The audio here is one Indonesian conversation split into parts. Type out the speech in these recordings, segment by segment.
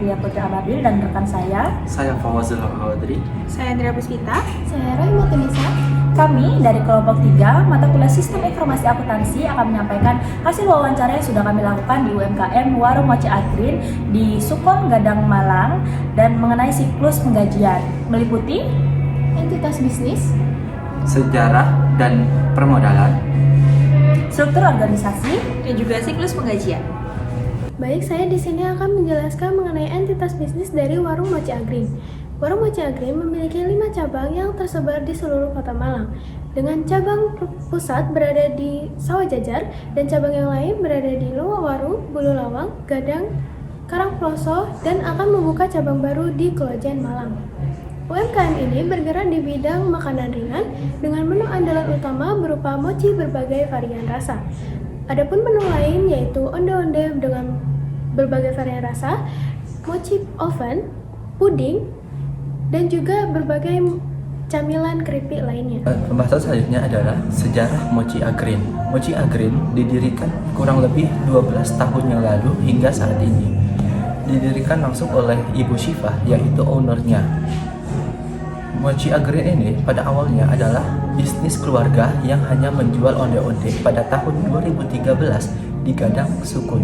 Ria Putri Ababil dan rekan saya Fawazul Hawadri. Saya Andrea Puspita. Saya Roy Nisa. Kami dari kelompok 3 mata kuliah Sistem Informasi Akuntansi akan menyampaikan hasil wawancara yang sudah kami lakukan di UMKM Warung Mochi Agreen di Sukon Gadang Malang dan mengenai siklus penggajian meliputi Entitas bisnis, Sejarah dan permodalan. struktur organisasi, Dan juga siklus penggajian. Baik, saya di sini akan menjelaskan mengenai entitas bisnis dari Warung Mochi Agreen. Warung Mochi Agreen memiliki 5 cabang yang tersebar di seluruh kota Malang, dengan cabang pusat berada di Sawah Jajar dan cabang yang lain berada di Lowawaru, Bulu Lawang, Gadang, Karangploso, dan akan membuka cabang baru di Klojen, Malang. UMKM ini bergerak di bidang makanan ringan dengan menu andalan utama berupa mochi berbagai varian rasa. Adapun menu lain yaitu onde-onde dengan berbagai varian rasa, mochi oven, puding, dan juga berbagai camilan keripik lainnya. Pembahasan selanjutnya adalah sejarah Mochi Agreen. Mochi Agreen didirikan kurang lebih 12 tahun yang lalu hingga saat ini. Didirikan langsung oleh Ibu Syifah, yaitu ownernya. Mochi Agreen ini pada awalnya adalah bisnis keluarga yang hanya menjual onde-onde pada tahun 2013 di Gadang Sukun.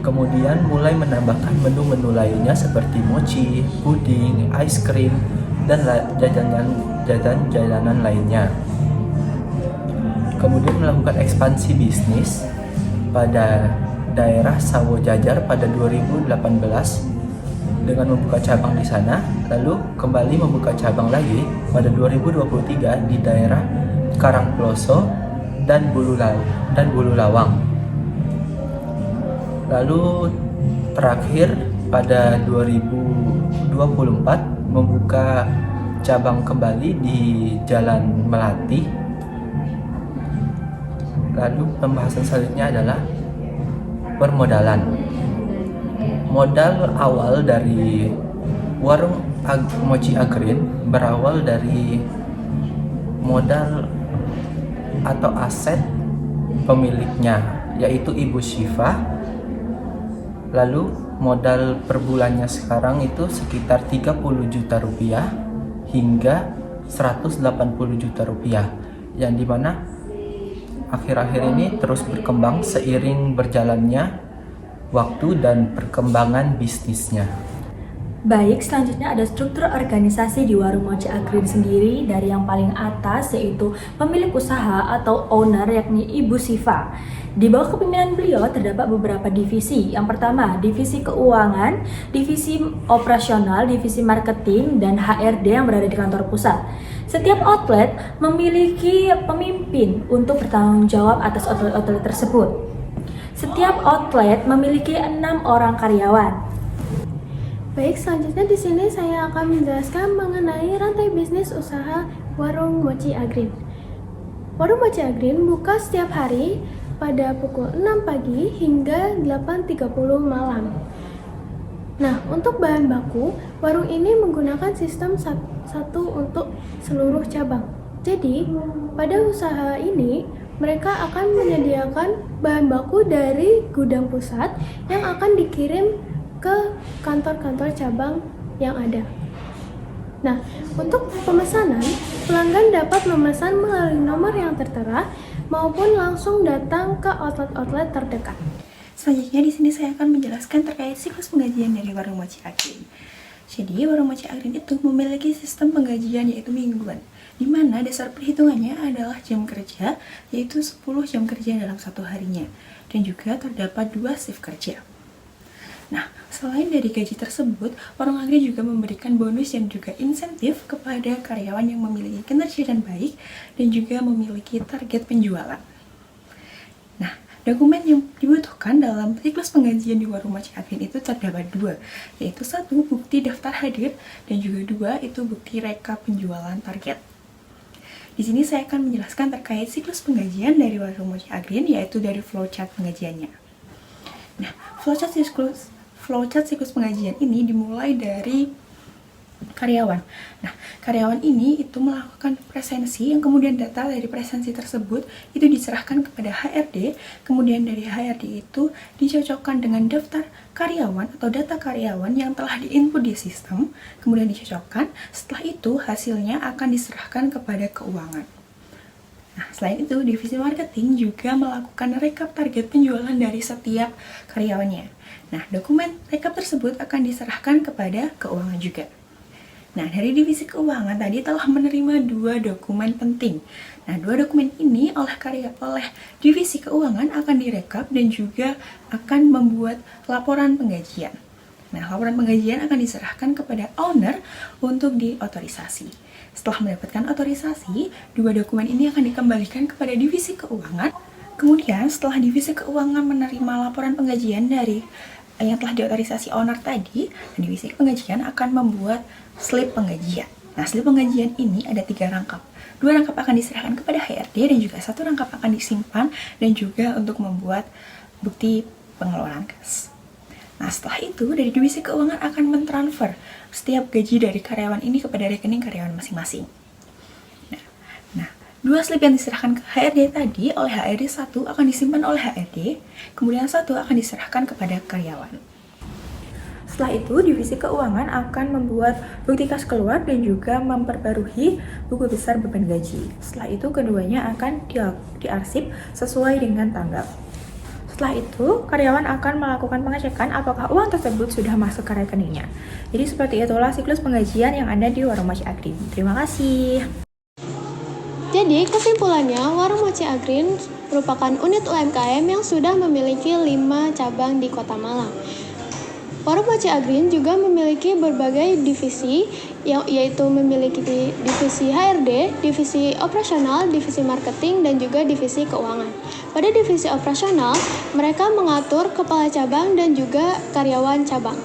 Kemudian mulai menambahkan menu-menu lainnya seperti mochi, puding, ice cream, dan jajanan lainnya. Kemudian melakukan ekspansi bisnis pada daerah Sawo Jajar pada 2018 dengan membuka cabang di sana, lalu kembali membuka cabang lagi pada 2023 di daerah Karangploso dan Bulu Lawang. Lalu terakhir pada 2024 membuka cabang kembali di Jalan Melati. Lalu pembahasan selanjutnya adalah permodalan. Modal awal dari Warung Mochi Agreen berawal dari modal atau aset pemiliknya, yaitu Ibu Syifah. Lalu modal per bulannya sekarang itu sekitar 30 juta rupiah hingga 180 juta rupiah, yang dimana akhir-akhir ini terus berkembang seiring berjalannya waktu dan perkembangan bisnisnya. Baik, selanjutnya ada struktur organisasi di Warung Mochi Agreen sendiri. Dari yang paling atas yaitu pemilik usaha atau owner, yakni Ibu Syifah. Di bawah kepemimpinan beliau terdapat beberapa divisi. Yang pertama, divisi keuangan, divisi operasional, divisi marketing, dan HRD yang berada di kantor pusat. Setiap outlet memiliki pemimpin untuk bertanggung jawab atas outlet-outlet tersebut. Setiap outlet memiliki 6 orang karyawan. Baik, selanjutnya di sini saya akan menjelaskan mengenai rantai bisnis usaha Warung Mochi Agreen. Warung Mochi Agreen buka setiap hari pada pukul 6 pagi hingga 8.30 malam. Nah, untuk bahan baku, warung ini menggunakan sistem satu untuk seluruh cabang. Jadi, pada usaha ini mereka akan menyediakan bahan baku dari gudang pusat yang akan dikirim ke kantor-kantor cabang yang ada. Nah, untuk pemesanan, pelanggan dapat memesan melalui nomor yang tertera maupun langsung datang ke outlet-outlet terdekat. Selanjutnya di sini saya akan menjelaskan terkait siklus penggajian dari Warung Mochi Agreen. Jadi, Warung Mochi Agreen itu memiliki sistem penggajian yaitu mingguan, di mana dasar perhitungannya adalah jam kerja, yaitu 10 jam kerja dalam satu harinya, dan juga terdapat 2 shift kerja. Nah, selain dari gaji tersebut, Warung Agreen juga memberikan bonus dan juga insentif kepada karyawan yang memiliki kinerja dan baik dan juga memiliki target penjualan. Nah, dokumen yang dibutuhkan dalam siklus penggajian di Warung Mochi Agreen itu terdapat 2, yaitu 1 bukti daftar hadir dan juga 2 itu bukti rekap penjualan target. Di sini saya akan menjelaskan terkait siklus penggajian dari Warung Mochi Agreen, yaitu dari flowchart penggajiannya. Nah, flowchart siklus penggajian ini dimulai dari karyawan. Nah, karyawan ini itu melakukan presensi yang kemudian data dari presensi tersebut itu diserahkan kepada HRD, kemudian dari HRD itu dicocokkan dengan daftar karyawan atau data karyawan yang telah diinput di sistem, kemudian dicocokkan. Setelah itu hasilnya akan diserahkan kepada keuangan. Nah, selain itu, divisi marketing juga melakukan rekap target penjualan dari setiap karyawannya. Nah, dokumen rekap tersebut akan diserahkan kepada keuangan juga. Nah, dari divisi keuangan tadi telah menerima 2 dokumen penting. Nah, 2 dokumen ini oleh divisi keuangan akan direkap dan juga akan membuat laporan penggajian. Nah, laporan penggajian akan diserahkan kepada owner untuk diotorisasi. Setelah mendapatkan otorisasi, 2 dokumen ini akan dikembalikan kepada divisi keuangan. Kemudian, setelah divisi keuangan menerima laporan penggajian dari yang telah diotorisasi owner tadi, divisi penggajian akan membuat slip penggajian. Nah, slip penggajian ini ada 3 rangkap. 2 rangkap akan diserahkan kepada HRD dan juga 1 rangkap akan disimpan dan juga untuk membuat bukti pengelolaan kas. Nah, setelah itu dari divisi keuangan akan mentransfer setiap gaji dari karyawan ini kepada rekening karyawan masing-masing. Nah, 2 slip yang diserahkan ke HRD tadi oleh HRD 1 akan disimpan oleh HRD, kemudian 1 akan diserahkan kepada karyawan. Setelah itu, divisi keuangan akan membuat bukti kas keluar dan juga memperbarui buku besar beban gaji. Setelah itu, keduanya akan diarsip sesuai dengan tanggal. Setelah itu, karyawan akan melakukan pengecekan apakah uang tersebut sudah masuk ke rekeningnya. Jadi seperti itulah siklus penggajian yang ada di Warung Mochi Agrin. Terima kasih. Jadi kesimpulannya, Warung Mochi Agrin merupakan unit UMKM yang sudah memiliki 5 cabang di Kota Malang. Warung Mochi Agrin juga memiliki berbagai divisi, yaitu memiliki divisi HRD, divisi operasional, divisi marketing, dan juga divisi keuangan. Pada divisi operasional, mereka mengatur kepala cabang dan juga karyawan cabang.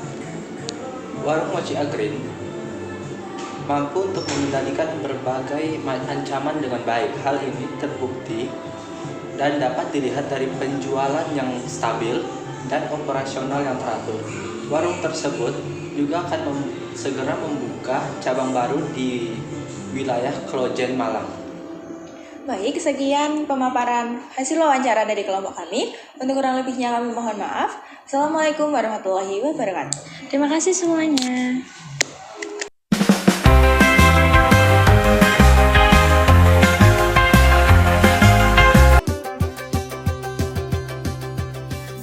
Warung Mochi Agrin mampu untuk mengendalikan berbagai ancaman dengan baik. Hal ini terbukti dan dapat dilihat dari penjualan yang stabil dan operasional yang teratur. Warung tersebut juga akan segera membuka cabang baru di wilayah Klojen, Malang. Baik, sekian pemaparan hasil wawancara dari kelompok kami. Untuk kurang lebihnya kami mohon maaf. Assalamualaikum warahmatullahi wabarakatuh. Terima kasih semuanya.